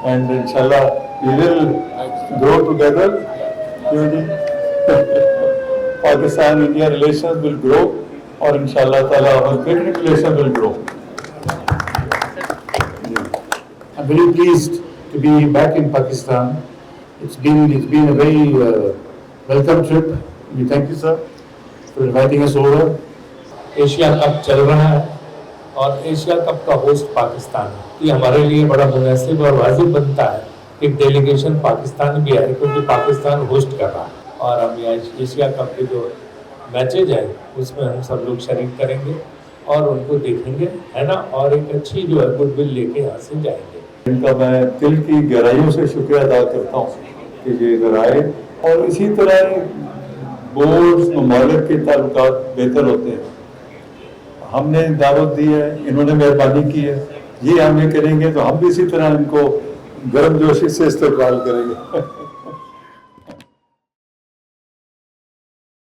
and inshallah we will grow together. Pakistan-India relations will grow, और inshallah ताला our trade relation will grow. I'm very pleased to be back in Pakistan. It's been a very welcome trip. We thank you, sir, for inviting us over. Asia cup चल रहा है और Asia cup का host Pakistan है। ये हमारे लिए बड़ा मुनासिब और वाजिब बनता है कि डेलीगेशन पाकिस्तान भी आए, क्योंकि पाकिस्तान होस्ट कर रहा है और हम एशिया कप के जो मैचेज हैं उसमें हम सब लोग शरीक करेंगे और उनको देखेंगे, है ना, और एक अच्छी जो है गुडविल लेके यहाँ से जाएंगे। इनका मैं दिल की गहराइयों से शुक्रिया अदा करता हूँ कि ये इधर आए, और इसी तरह बोर्ड ममालिक के ताल्लुकात बेहतर होते हैं। हमने दावत दी है, इन्होंने मेहरबानी की है, ये हम ये करेंगे तो हम भी इसी तरह इनको गर्मजोशी से इस्तेमाल करेंगे।